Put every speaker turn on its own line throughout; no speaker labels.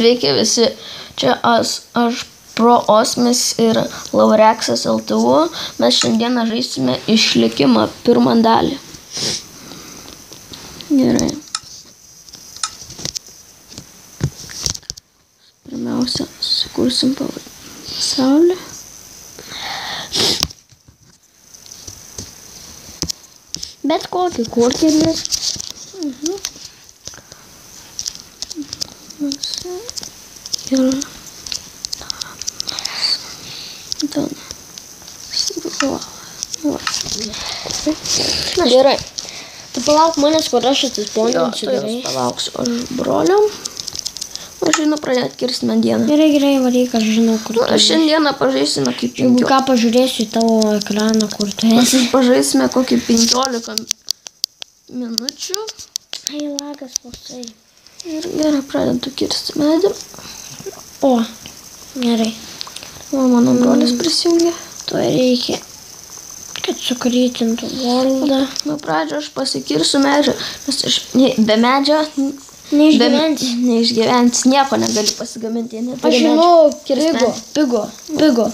Sveiki visi, čia aš Pro Osmis ir Laureksas LTU. Mes šiandieną žaisime išlikimą pirmą dalį. Gerai. Pirmiausia, sukursim pasaulį.
Bet kokį kurkimės.
Ir gerai.
Tu palauk manęs, kur aš atsisponinsiu.
Tai palauksiu aš broliom. Aš žinau pradėti kirsti medieną.
Gerai, varyk, aš žinau, kur tu esi.
Šiandieną pažaisime kaip 15.
Jeigu ką, pažiūrėsiu į tavo ekraną, kur tu esi.
Pažaisime kokį 15 minučių.
Ai, lagas koksai.
Ir gerai, pradedu kirsti medį.
O, gerai.
O, mano brolis prisijungia.
Tuo reikia, kad sukrytintų valdą.
Nuo pradžio aš pasikirsiu medžią, nes aš be medžio neišgyventi, nieko negali pasigaminti.
Aš žinau, pigo.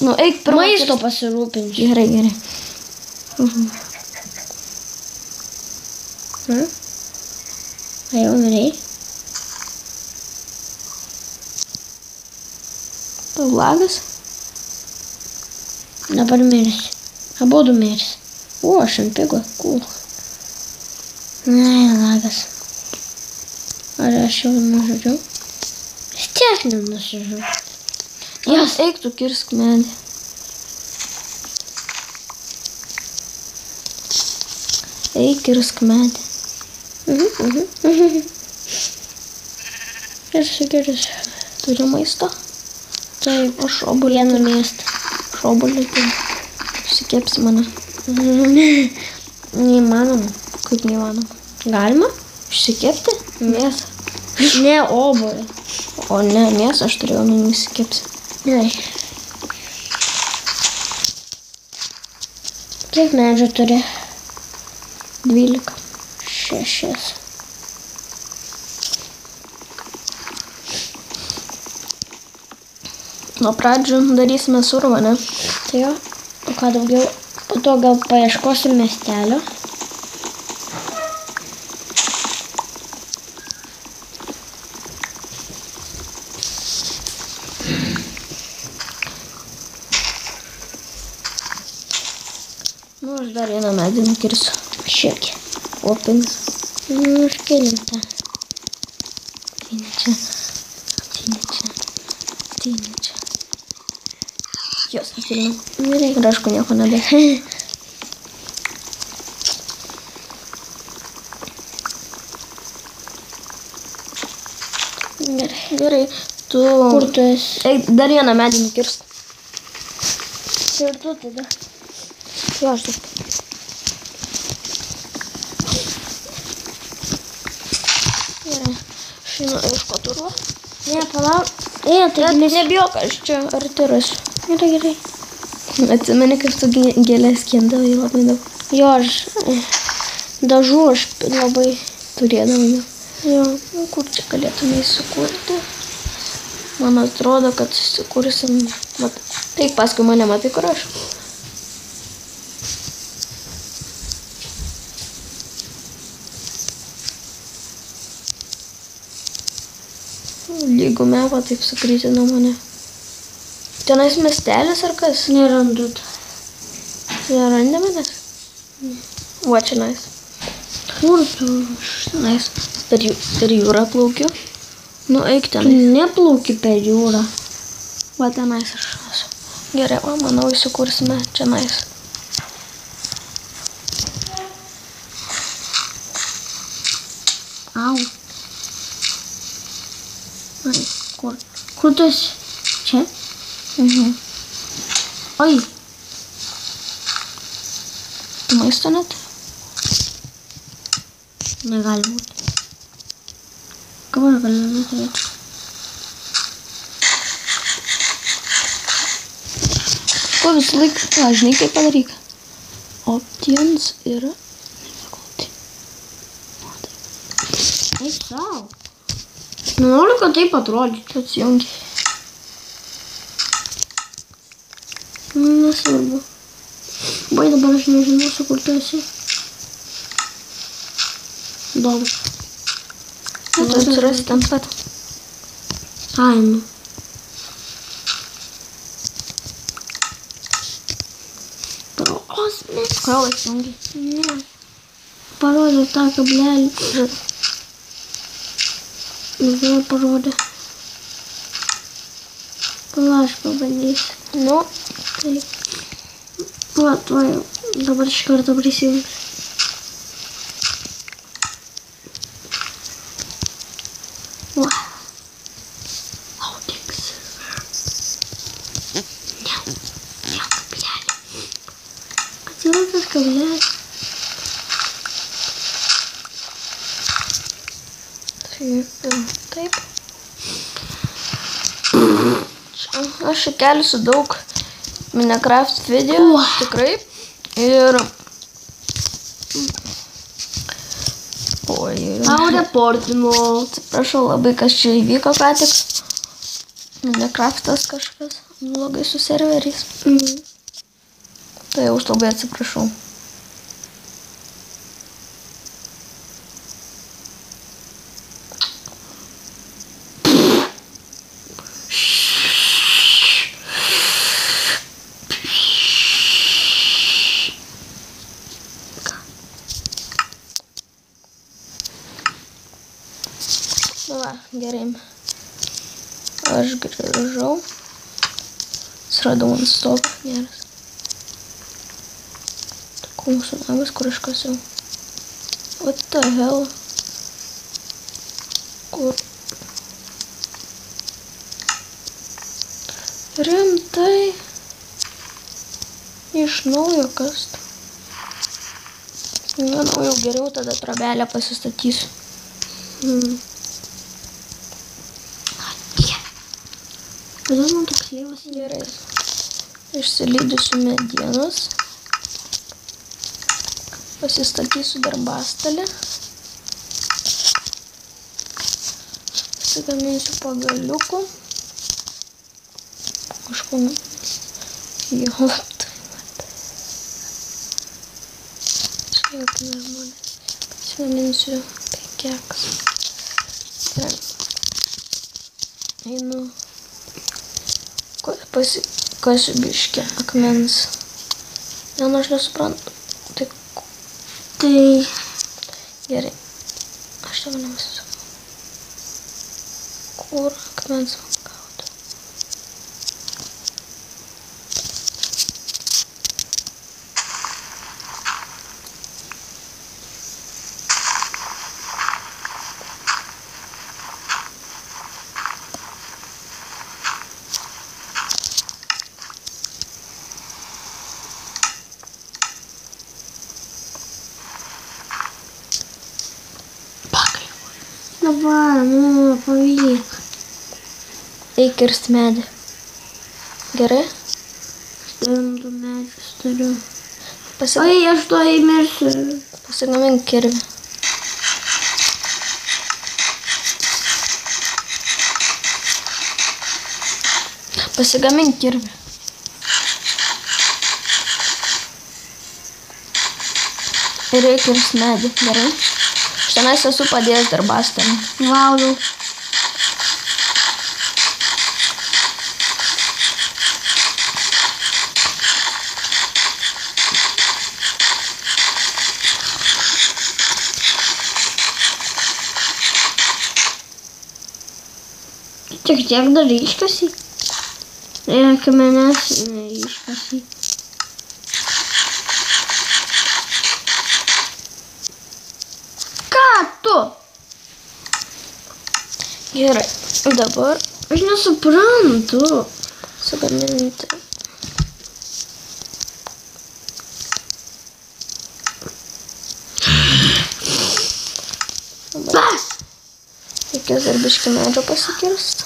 Nu, eik pirmą.
Maisto pasirūpinčiau.
Gerai.
Ar jau norėjai?
Tau lagas?
Dabar mirsi. Abudu mirsi. O, aš ant pigo. Cool. Ai, lagas. Ar aš jau nužudžiau? Vis tiek nenusižudžiau.
Jas, eik tu kirsk medį. Eik kirsk medį.
Kirsiu.
Turi maisto?
Taip,
Aš obuolį
vieną miestą.
Šobuolį tai išsikepsi mane.
Neįmanoma.
Kaip neįmanoma?
Galima?
Išsikepti? Mėsą.
Ne, obuolį.
O ne, mėsą aš turėjau, išsikepsi.
Gerai. Kiek medžių turi?
12.
6.
Nuo pradžių darysime survą, ne?
Tai jo. O ką daugiau? Po to gal paieškosim miestelio.
Nu, aš dar vieną medį nukirsiu.
Šiek.
Opinis.
Nu, aš kelintą.
Ateini čia. Jos nukėliau.
Gerai.
Ir aišku, nieko nebė. Gerai. Tu...
Kur tu esi?
Eik, dar vieną medį nukirst.
Ir tu tada.
Jo, aš taip. Gerai. Aš einu ieškoti urvo.
Ne, palauk. Tai
Nebijok, aš čia arti rasiu.
Gerai.
Atsimeni, kaip tu gėlės skindavai labai daug.
Jo, aš dažų aš labai
Turėdavai.
jo.
Nu, kur čia galėtume įsikurti? Man atrodo, kad susikursim. Taip, paskui mane matai, kur aš. Lygumė, va, taip sukrytino mane. Tenais miestelis ar kas?
Nerandu.
Nerandi manęs? Va, čia nais.
Kur tu?
Nais. Per jūrą plaukiu. Nu, eik
Tu
tenais.
neplauki per jūrą.
Va, tenais aš esu. Gerai, o manau įsikursime čia nais.
Au.
Ai, kur?
Kur tu esi? Čia? Oi.
Tu maisto net?
Negali būti. Ką aš galiu neturėti?
Ko visą laiką, žinai, kaip padaryk. Options yra nebegauti.
Eik sau. Nenoriu, kad taip atrodytų.
Atsijungi.
Nesvarbu. Bai dabar aš nežinosiu, kur tu esi. Įdomu.
Tu atsirasi ten pat.
Ai, nu. Prasmės.
Gal atsijungi?
Ne. Parodė tą kablelį. Vėl parodė. Pala, aš pabandysiu.
Nu,
Taip. Va, tuoj. Dabar iš karto prisijungs. Va. Audings. Ne. Vėl kablelį. Atsirado tas kablelis.
taip. Aš kelsiu daug Minecraft video, tikrai. Ir... Oi.
Tau reportinu.
Atsiprašau labai, kas čia įvyko ką tik. Minecraftas kažkas blogai su serveriais. Tai už labai atsiprašau. Va, gerai. Aš grįžau. Atsiradau ant stogo. Geras. Mūsų nagas, kur aš kasiau. What the hell? Kur? Rimtai? Iš naujo kast. Manau, jau geriau tada trobelę pasistatysiu.
Kodėl man toks lievas?
Gerai. Išsilydysiu medienos. Pasistatysiu darbastalį. Pasigaminsiu pagaliukų. Kažko... Jo, tai matai. Čia jau normalis. Pasigaminsiu pekeks. Einu. Pasikasiu biškį akmens. Vien aš nesuprantu. Tai... Gerai. Aš tavo nemasisakau. Kur akmens man gauti?
Dabar, nu, pavyk.
Eik kirst medį. Gerai?
Stintų medžius turiu.
Oi,
Oi, aš to įmirsiu.
Pasigamink kirvį. Pasigamink kirvį. Ir eik kirst medį. Gerai? Tenais esu padėjęs darbastalį.
Valgau. Tik tiek dar iškasi. Akmenes iškasi.
Gerai, dabar
aš nesuprantu.
Sugaminti. Reikės dar biškį medžio pasikirst.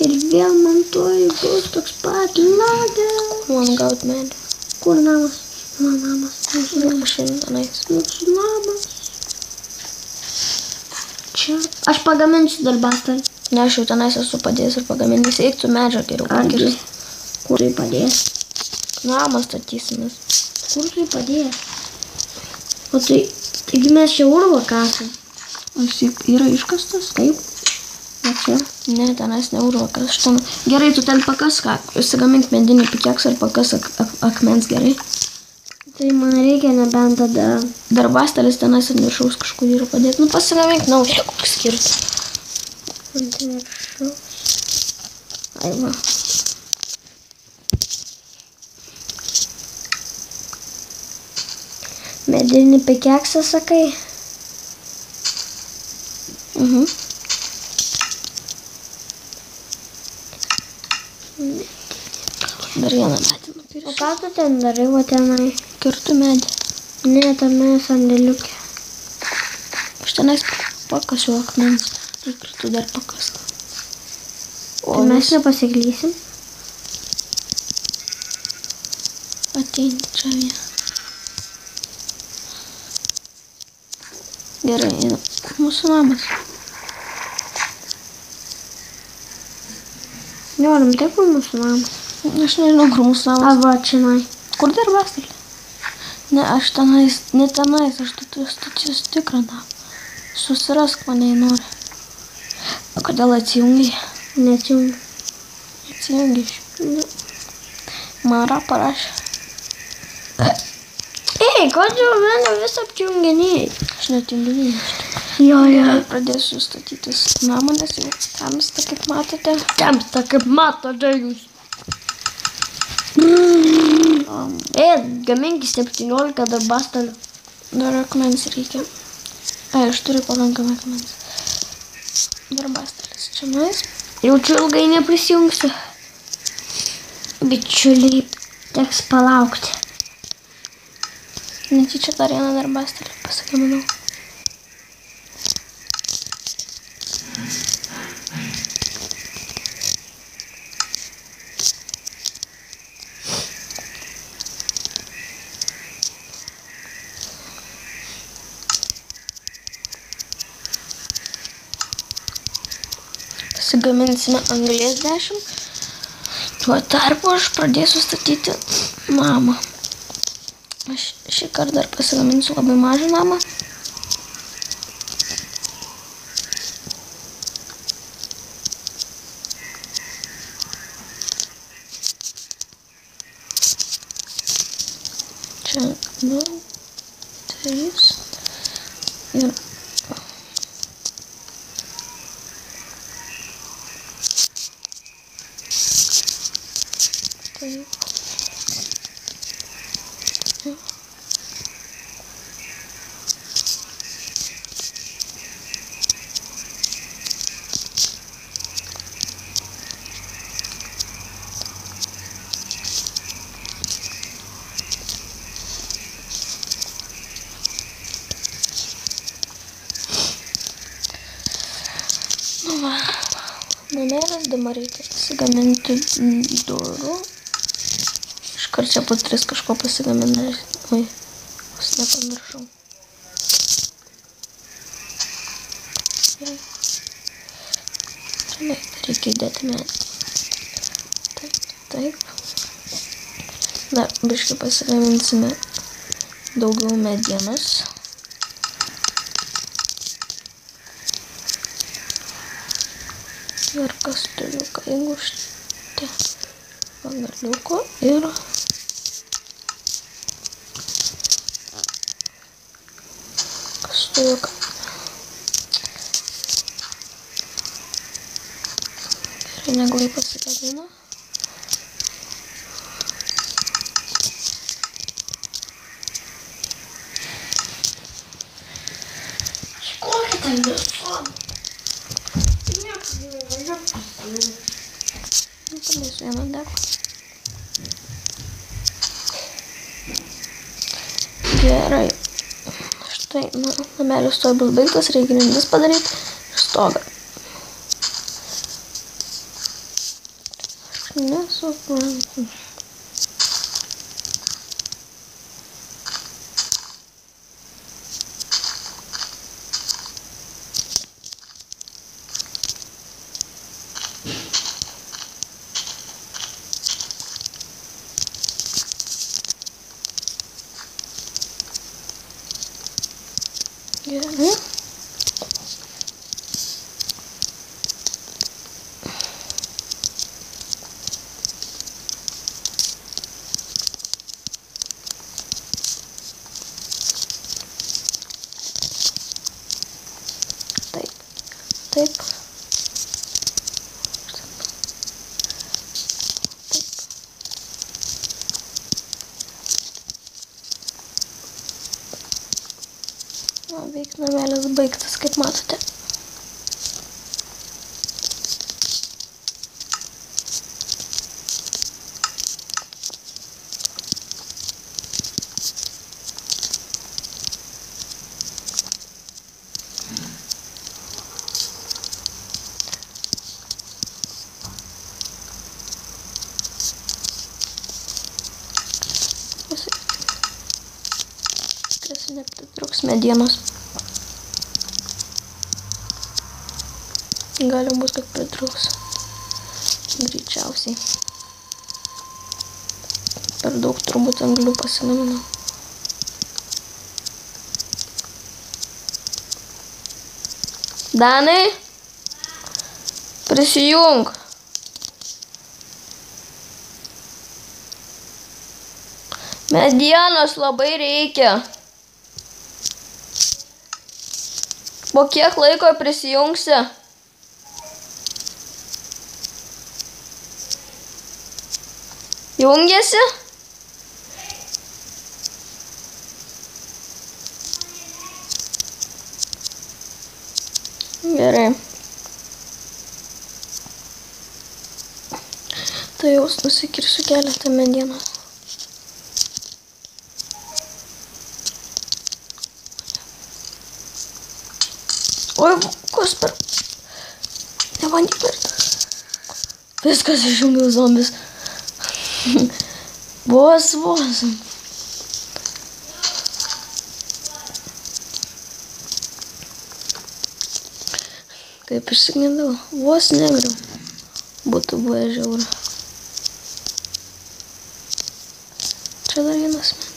Ir vėl man tuoj bus toks pat lagas.
Man gaut medį.
Kur namas? Mano namas.
Šiandien tenais.
Mūsų namas. Čia. čia. Aš pagaminsiu dar bastarį.
Ne, aš jau tenais esu padėjęs ir pagaminys. Eik tu medžio geriau pakirst.
Kur tai padės?
Namą statysimės.
Kur tai padės? O tai, taigi mes čia urvą kasam.
Yra iškastas?
Taip. O čia?
Ne, tenais ne urvakas. Gerai, tu ten pakas, įsigamink medinį pikeksą ir pakas akmens gerai.
Tai man reikia nebent tada.
Dar bastelis tenais ant viršaus kažkur yra padėti. Nu, pasigamink naują, koks skirtas.
Ant viršaus. Ai va. Medinį pikeksą, sakai?
Dar vieną medį nupirsiu.
O ką tu ten darai, va tenai?
Kirtu medį.
Ne, tame sandėliuke.
Aš tenais pakasiu akmens. Reikėtų dar pakasti.
Tai mes nepasiklysim?
Ateini čia vieną. Gerai, eina. Mūsų namas.
Norim taip kur mūsų namas.
Aš nežinau, kur mūsų namas.
Arba čionai.
Kur dar bastelė? Ne, aš tenais, ne tenais, aš tu tikrą namą. Susirask mane, jei nori. O kodėl atsijungiai?
Neatsijungiu.
Atsijungiai. Mara parašė.
Ei, kodėl mane vis apjunginėjai?
Aš netinginėjau.
Jo.
Pradėsiu statytis namą, nes jau tamsta, kaip matote.
Tamsta, kaip matote jūs. Gaminkį 17 dar bastalių.
Dar akmens reikia. Aš turiu pakankamai akmens. Dar bastelis čia nais.
Jaučiu ilgai neprisijungsiu. Bičiuliai, teks palaukti.
Netyčia dar vieną dar bastelį pasagaminau. Pasigaminsime anglies 10. Tuo tarpu aš pradėsiu statyti namą. Aš šį kartą dar pasigaminsiu labai mažą namą. Čia 2, 3 ir taip. Numeris dabar reikia pasigaminti durų. Iškart čia po 3 kažko pasigaminti. Oi, aš nepamiršau. Čia reikia įdėti medį. Taip. Dar biškai pasigaminsime daugiau medienos. Ir kastuviuką įmušti pagaliuko ir kastuviuką. Gerai, neglai pasigadino.
Kokį ten telefoną?
Padėsiu vieną deką. Gerai. Štai, namelis tuoj bus baigtas, reikia grindis padaryti ir stogą. Aš nesuprantu. beveik namelis baigtas, kaip matote. Tikiuosi nepritrūks medienos. Gali būt, kad pritrūks. Greičiausiai. Per daug turbūt anglių pasigaminau. Danai, prisijung. Medienos labai reikia. Po kiek laiko prisijungsi? Jungiasi? Gerai. Tai jau nusikirsiu keletą medienos. Oi, kas per... Nebandyk per... Viskas išjungiau zombis. Vos. Kaip išsigindau. Vos negriau. Būtų buvę žiauru. Čia dar vienas medis.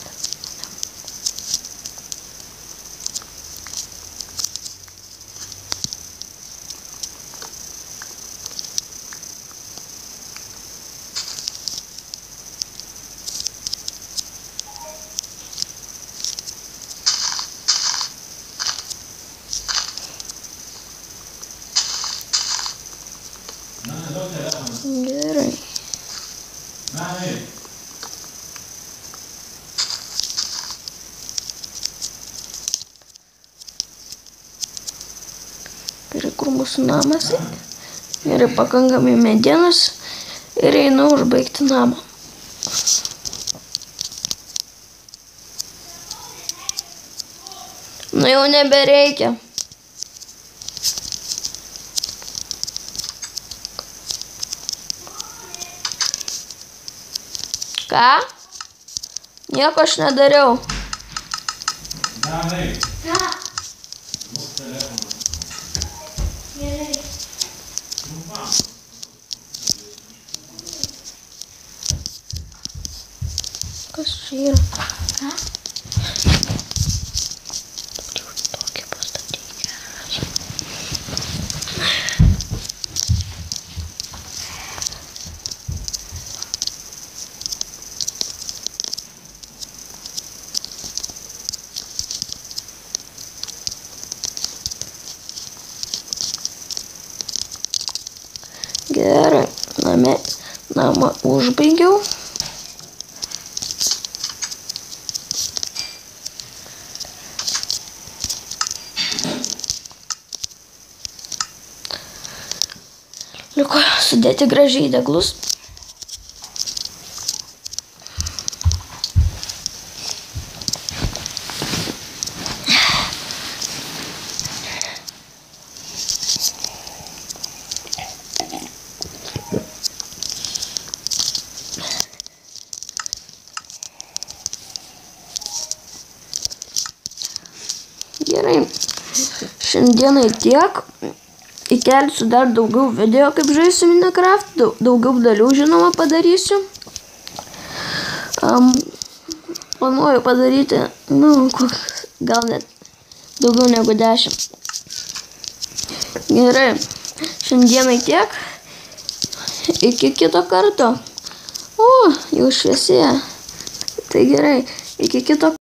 Gerai. Gerai, kur mūsų namas. Gerai, pakankamai medienos ir einu užbaigti namą. Nu jau nebereikia. Ką? Nieko aš nedariau.
Danai.
Ką?
Mūsų telefonas.
Gerai.
Kas čia yra?
Ką?
Tokį pastatyti. Gerai, namą užbaigiau. Liko sudėti gražiai deglus. Gerai, šiandienai tiek. Įkelsiu dar daugiau video, kaip žaisiu Minecraft, daugiau dalių žinoma padarysiu. Planuoju padaryti, gal net daugiau negu 10. Gerai, šiandienai tiek. Iki kito karto. O, jau šviesėja. Tai gerai, iki kito karto.